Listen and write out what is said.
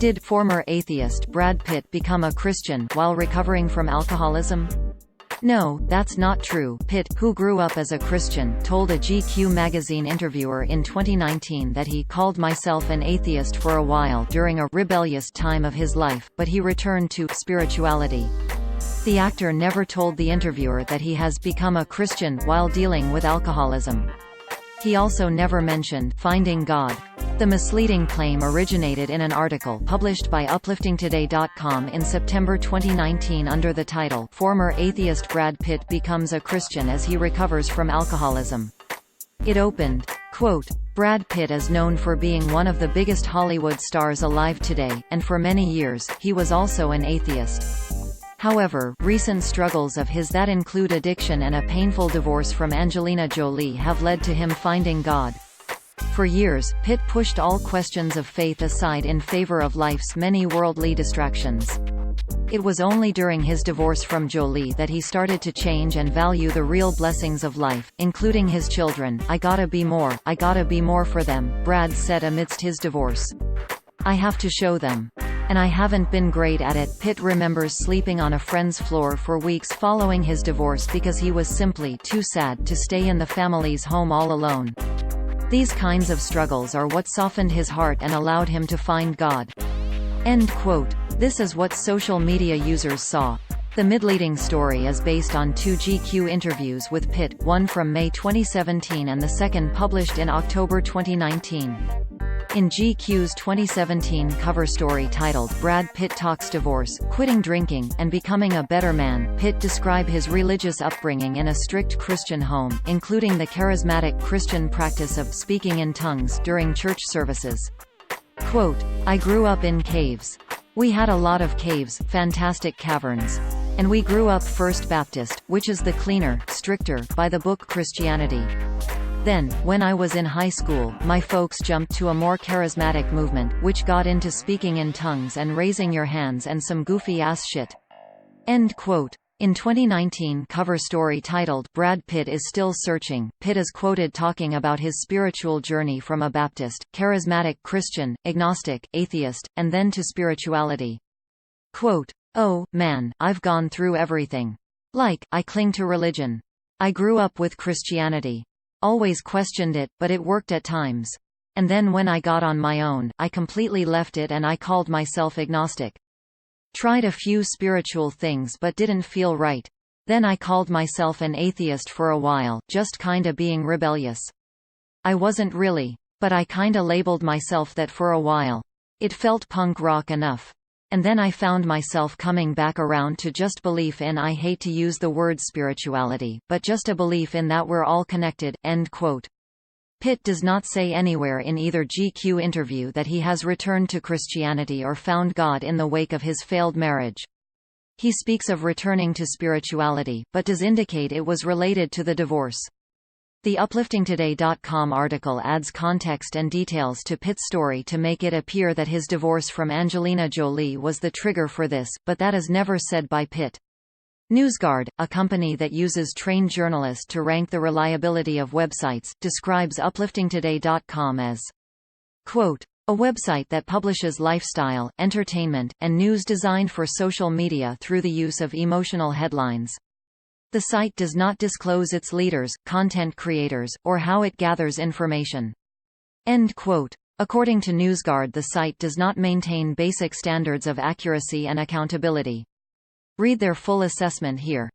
Did former atheist Brad Pitt become a Christian while recovering from alcoholism? No, that's not true. Pitt, who grew up as a Christian, told a GQ magazine interviewer in 2019 that he called myself an atheist for a while during a rebellious time of his life, but he returned to spirituality. The actor never told the interviewer that he has become a Christian while dealing with alcoholism. He also never mentioned finding God. The misleading claim originated in an article published by upliftingtoday.com in September 2019 under the title, "Former Atheist Brad Pitt Becomes a Christian as He Recovers from Alcoholism." It opened, quote, "Brad Pitt is known for being one of the biggest Hollywood stars alive today, and for many years, he was also an atheist. However, recent struggles of his that include addiction and a painful divorce from Angelina Jolie have led to him finding God. For years, Pitt pushed all questions of faith aside in favor of life's many worldly distractions. It was only during his divorce from Jolie that he started to change and value the real blessings of life, including his children. I gotta be more for them," Brad said amidst his divorce. "I have to show them. And I haven't been great at it." Pitt remembers sleeping on a friend's floor for weeks following his divorce because he was simply too sad to stay in the family's home all alone. These kinds of struggles are what softened his heart and allowed him to find God. End quote. This is what social media users saw. The misleading story is based on two GQ interviews with Pitt, one from May 2017 and the second published in October 2019. In GQ's 2017 cover story titled "Brad Pitt Talks Divorce, Quitting Drinking, and Becoming a Better Man," Pitt described his religious upbringing in a strict Christian home, including the charismatic Christian practice of speaking in tongues during church services. Quote, "I grew up in caves. We had a lot of caves, fantastic caverns. And we grew up First Baptist, which is the cleaner, stricter, by-the-book Christianity. Then, when I was in high school, my folks jumped to a more charismatic movement, which got into speaking in tongues and raising your hands and some goofy-ass shit." End quote. In 2019 cover story titled "Brad Pitt is Still Searching," Pitt is quoted talking about his spiritual journey from a Baptist, charismatic Christian, agnostic, atheist, and then to spirituality. Quote, "Oh, man, I've gone through everything. Like, I cling to religion. I grew up with Christianity. Always questioned it, but it worked at times. And then when I got on my own, I completely left it and I called myself agnostic. Tried a few spiritual things but didn't feel right. Then I called myself an atheist for a while, just kinda being rebellious. I wasn't really. But I kinda labeled myself that for a while. It felt punk rock enough. And then I found myself coming back around to just belief in, I hate to use the word spirituality, but just a belief in that we're all connected." End quote. Pitt does not say anywhere in either GQ interview that he has returned to Christianity or found God in the wake of his failed marriage. He speaks of returning to spirituality, but does indicate it was related to the divorce. The upliftingtoday.com article adds context and details to Pitt's story to make it appear that his divorce from Angelina Jolie was the trigger for this, but that is never said by Pitt. NewsGuard, a company that uses trained journalists to rank the reliability of websites, describes upliftingtoday.com as, quote, "a website that publishes lifestyle, entertainment, and news designed for social media through the use of emotional headlines. The site does not disclose its leaders, content creators, or how it gathers information." End quote. According to NewsGuard, the site does not maintain basic standards of accuracy and accountability. Read their full assessment here.